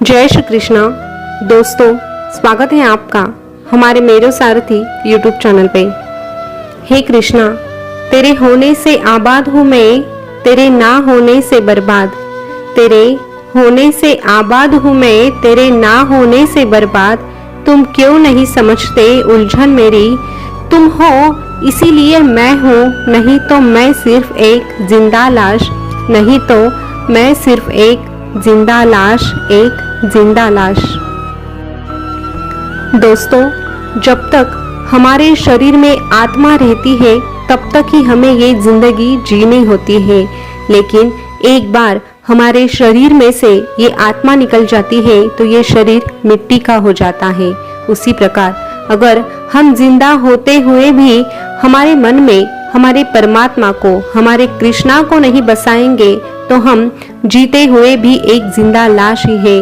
जय श्री कृष्णा। दोस्तों, स्वागत है आपका हमारे मेरो सारथी यूट्यूब चैनल पे। हे कृष्णा, तेरे होने से आबाद हूँ मैं, तेरे ना होने से बर्बाद। तेरे होने से आबाद हूँ मैं, तेरे ना होने से बर्बाद। तुम क्यों नहीं समझते उलझन मेरी, तुम हो इसीलिए मैं हूँ, नहीं तो मैं सिर्फ एक जिंदा लाश, नहीं तो मैं सिर्फ एक जिंदा लाश, एक जिंदा लाश। दोस्तों, जब तक हमारे शरीर में आत्मा रहती है तब तक ही हमें ये जिंदगी जीनी होती है, लेकिन एक बार हमारे शरीर में से ये आत्मा निकल जाती है तो ये शरीर मिट्टी का हो जाता है। उसी प्रकार अगर हम जिंदा होते हुए भी हमारे मन में हमारे परमात्मा को, हमारे कृष्णा को नहीं बसाएंगे तो हम जीते हुए भी एक जिंदा लाश ही है।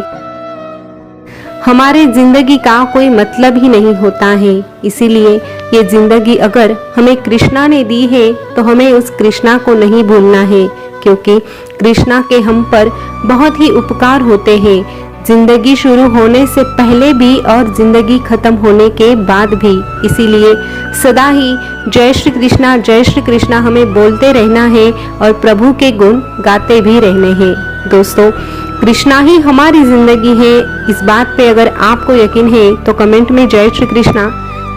हमारे जिंदगी का कोई मतलब ही नहीं होता है। इसीलिए ये जिंदगी अगर हमें कृष्णा ने दी है तो हमें उस कृष्णा को नहीं भूलना है, क्योंकि कृष्णा के हम पर बहुत ही उपकार होते हैं, जिंदगी शुरू होने से पहले भी और जिंदगी खत्म होने के बाद भी। इसीलिए सदा ही जय श्री कृष्णा हमें बोलते रहना है और प्रभु के गुण गाते भी रहने हैं। दोस्तों, कृष्णा ही हमारी जिंदगी है। इस बात पे अगर आपको यकीन है तो कमेंट में जय श्री कृष्णा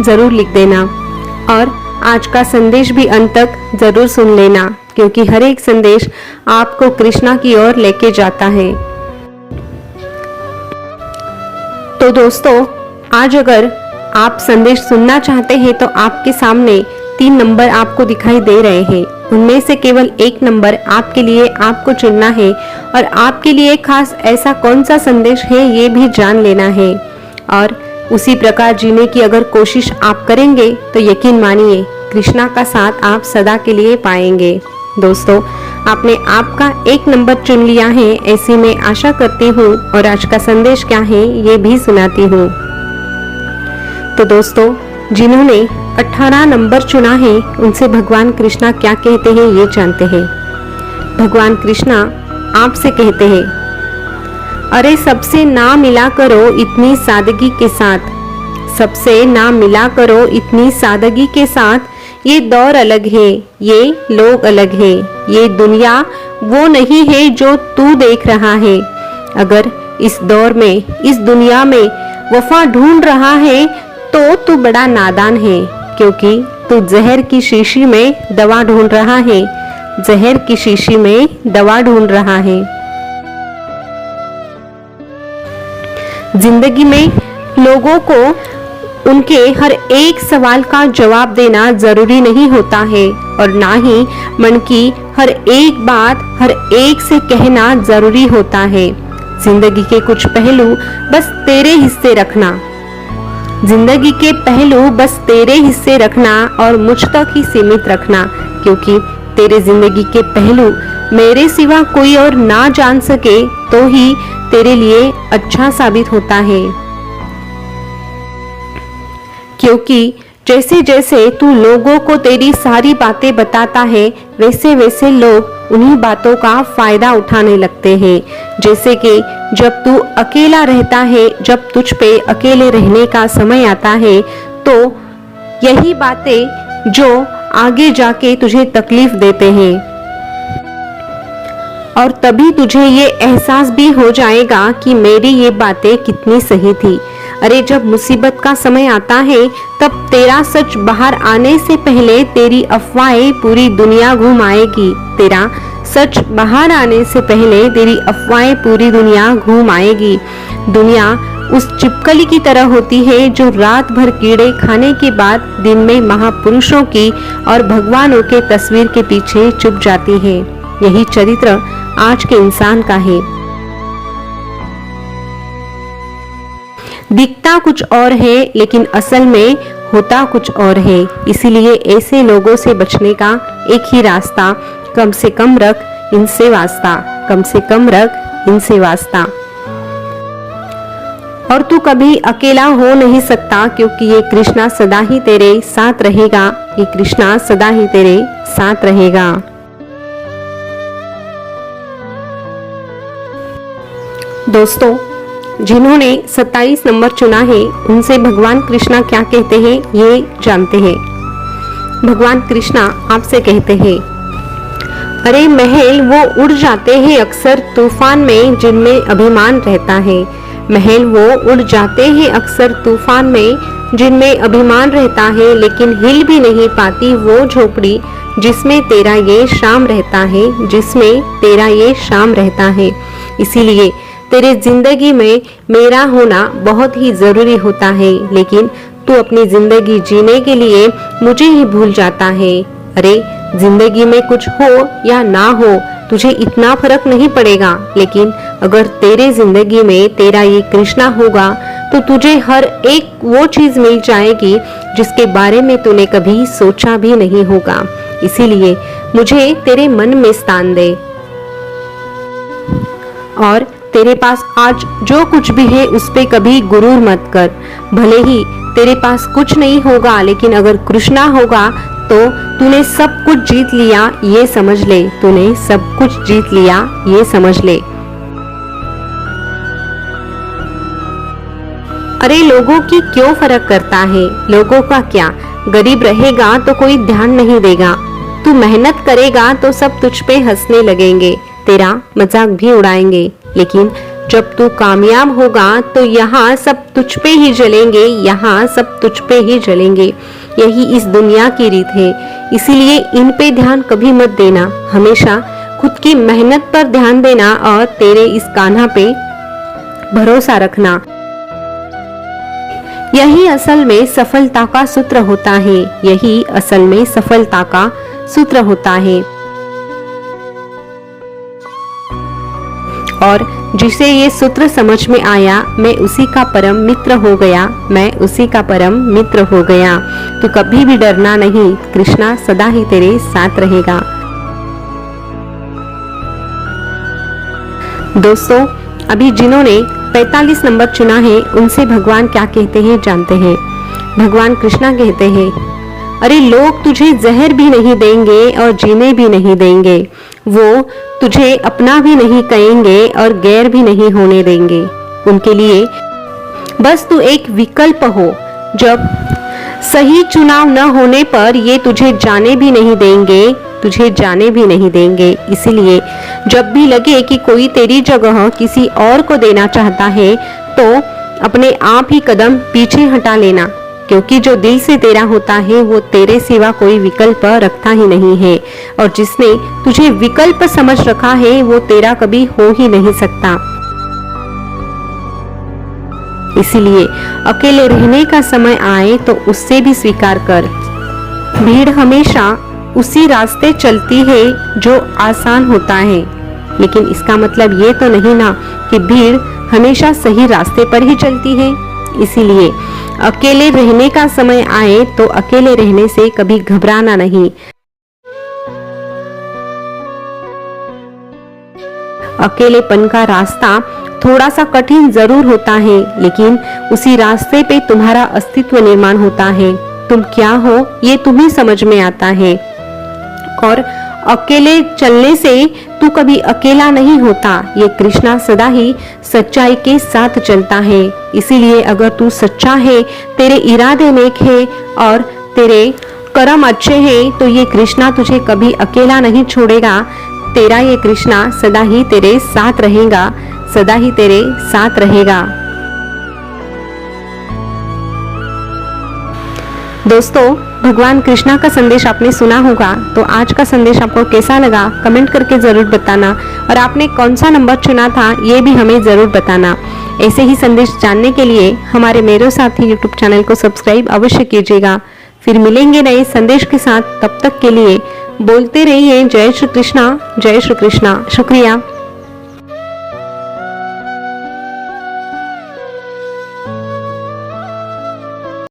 जरूर लिख देना और आज का संदेश भी अंत तक जरूर सुन लेना, क्योंकि हर एक संदेश आपको कृष्णा की ओर लेके जाता है। तो दोस्तों, आज अगर आप संदेश सुनना चाहते हैं तो आपके सामने 3 नंबर आपको दिखाई दे रहे हैं। उनमें से केवल एक नंबर आपके लिए आपको चुनना है और आपके लिए खास ऐसा कौन सा संदेश है ये भी जान लेना है। और उसी प्रकार जीने की अगर कोशिश आप करेंगे तो यकीन मानिए कृष्णा का साथ आप सदा के लिए पाएंगे। दोस्तों, आपने आपका एक नंबर चुन लिया है ऐसी मैं आशा करती हूँ और आज का संदेश क्या है ये भी सुनाती हूँ। तो दोस्तों, जिन्होंने 18 नंबर चुना है उनसे भगवान कृष्णा क्या कहते हैं ये जानते हैं। भगवान कृष्णा आपसे कहते हैं, अरे सबसे ना मिला करो इतनी सादगी के साथ, सबसे ना मिला करो इतनी सादगी के साथ। ये दौर अलग है, ये लोग अलग है, ये दुनिया वो नहीं है जो तू देख रहा है। अगर इस दौर में, इस दुनिया में वफा ढूंढ रहा है तो तू बड़ा नादान है, क्योंकि तू जहर की शीशी में दवा ढूंढ रहा है, जहर की शीशी में दवा ढूंढ रहा है। जिंदगी में लोगों को उनके हर एक सवाल का जवाब देना जरूरी नहीं होता है और ना ही मन की हर एक बात हर एक से कहना जरूरी होता है। जिंदगी के कुछ पहलू बस तेरे हिस्से रखना, जिंदगी के पहलू बस तेरे हिस्से रखना और मुझ तक ही सीमित रखना, क्योंकि तेरे जिंदगी के पहलू मेरे सिवा कोई और ना जान सके तो ही तेरे लिए अच्छा साबित होता है। क्योंकि जैसे जैसे तू लोगों को तेरी सारी बातें बताता है वैसे वैसे लोग उन्हीं बातों का फायदा उठाने लगते हैं। जैसे कि जब तू अकेला रहता है, जब तुझ पे अकेले रहने का समय आता है तो यही बातें जो आगे जाके तुझे तकलीफ देते हैं और तभी तुझे ये एहसास भी हो जाएगा कि मेरी ये बातें कितनी सही थी। अरे जब मुसीबत का समय आता है तब तेरा सच बाहर आने से पहले तेरी अफवाहें पूरी दुनिया घुमाएगी। तेरा सच बाहर आने से पहले तेरी अफवाहें पूरी दुनिया घुमाएगी। दुनिया उस छिपकली की तरह होती है जो रात भर कीड़े खाने के बाद दिन में महापुरुषों की और भगवानों के तस्वीर के पीछे छुप जाती है। यही चरित्र आज के इंसान का है। दिखता कुछ और है लेकिन असल में होता कुछ और है। इसीलिए ऐसे लोगों से बचने का एक ही रास्ता, कम से कम रख इनसे वास्ता, कम से कम रख इनसे वास्ता। और तू कभी अकेला हो नहीं सकता, क्योंकि ये कृष्णा सदा ही तेरे साथ रहेगा, ये कृष्णा सदा ही तेरे साथ रहेगा। दोस्तों, जिन्होंने 27 नंबर चुना है उनसे भगवान कृष्णा क्या कहते हैं ये जानते हैं। भगवान कृष्णा आपसे कहते हैं, अरे महल वो उड़ जाते हैं अक्सर तूफान में जिनमें अभिमान रहता है। महल वो उड़ जाते हैं अक्सर तूफान में जिनमें अभिमान रहता है, लेकिन हिल भी नहीं पाती वो झोपड़ी जिसमें तेरा ये शाम रहता है, जिसमें तेरा ये शाम रहता है। इसीलिए तेरे जिंदगी में मेरा होना बहुत ही जरूरी होता है, लेकिन तू अपनी जिंदगी जीने के लिए मुझे ही भूल जाता है। अरे जिंदगी में कुछ हो या ना हो तुझे इतना फर्क नहीं पड़ेगा, लेकिन अगर तेरे जिंदगी में तेरा ये कृष्णा होगा तो तुझे हर एक वो चीज मिल जाएगी जिसके बारे में तूने कभी सोचा भी नहीं होगा। इसीलिए मुझे तेरे मन में स्थान दे और तेरे पास आज जो कुछ भी है उस पे कभी गुरूर मत कर। भले ही तेरे पास कुछ नहीं होगा, लेकिन अगर कृष्णा होगा तो तूने सब कुछ जीत लिया ये समझ ले, तूने सब कुछ जीत लिया ये समझ ले। अरे लोगों की क्यों फर्क करता है, लोगों का क्या, गरीब रहेगा तो कोई ध्यान नहीं देगा, तू मेहनत करेगा तो सब तुझ पे हंसने लगेंगे, तेरा मजाक भी उड़ाएंगे, लेकिन जब तू कामयाब होगा तो यहाँ सब तुझ पे ही जलेंगे, यहाँ सब तुझ पे ही जलेंगे। यही इस दुनिया की रीत है, इसीलिए इन पे ध्यान कभी मत देना, हमेशा खुद की मेहनत पर ध्यान देना और तेरे इस कान्हा पे भरोसा रखना। यही असल में सफलता का सूत्र होता है, यही असल में सफलता का सूत्र होता है। और जिसे ये सूत्र समझ में आया, मैं उसी का परम मित्र हो गया, मैं उसी का परम मित्र हो गया। तू कभी भी डरना नहीं, कृष्णा सदा ही तेरे साथ रहेगा। दोस्तों, अभी जिन्होंने 45 नंबर चुना है उनसे भगवान क्या कहते हैं जानते हैं। भगवान कृष्णा कहते हैं, अरे लोग तुझे जहर भी नहीं देंगे और जीने भी नहीं देंगे, वो तुझे अपना भी नहीं कहेंगे और गैर भी नहीं होने देंगे। उनके लिए बस तू एक विकल्प हो। जब सही चुनाव न होने पर ये तुझे जाने भी नहीं देंगे, तुझे जाने भी नहीं देंगे। इसीलिए जब भी लगे कि कोई तेरी जगह किसी और को देना चाहता है तो अपने आप ही कदम पीछे हटा लेना, क्योंकि जो दिल से तेरा होता है वो तेरे सिवा कोई विकल्प रखता ही नहीं है, और जिसने तुझे विकल्प समझ रखा है वो तेरा कभी हो ही नहीं सकता। इसीलिए अकेले रहने का समय आए तो उससे भी स्वीकार कर। भीड़ हमेशा उसी रास्ते चलती है जो आसान होता है, लेकिन इसका मतलब ये तो नहीं ना कि भीड़ हमेशा सही रास्ते पर ही चलती है। इसीलिए अकेले रहने का समय आए तो अकेले रहने से कभी घबराना नहीं। अकेलेपन का रास्ता थोड़ा सा कठिन जरूर होता है, लेकिन उसी रास्ते पे तुम्हारा अस्तित्व निर्माण होता है। तुम क्या हो ये तुम्हें समझ में आता है, और अकेले चलने से तू कभी अकेला नहीं होता। ये कृष्णा सदा ही सच्चाई के साथ चलता है। इसीलिए अगर तू सच्चा है, तेरे इरादे नेक है और तेरे कर्म अच्छे हैं, तो ये कृष्णा तुझे कभी अकेला नहीं छोड़ेगा। तेरा ये कृष्णा सदा ही तेरे साथ रहेगा, सदा ही तेरे साथ रहेगा। दोस्तों, भगवान कृष्णा का संदेश आपने सुना होगा, तो आज का संदेश आपको कैसा लगा कमेंट करके जरूर बताना, और आपने कौन सा नंबर चुना था ये भी हमें जरूर बताना। ऐसे ही संदेश जानने के लिए हमारे मेरे साथी यूट्यूब चैनल को सब्सक्राइब अवश्य कीजिएगा। फिर मिलेंगे नए संदेश के साथ, तब तक के लिए बोलते रहिए जय श्री कृष्णा, जय श्री कृष्णा। शुक्रिया।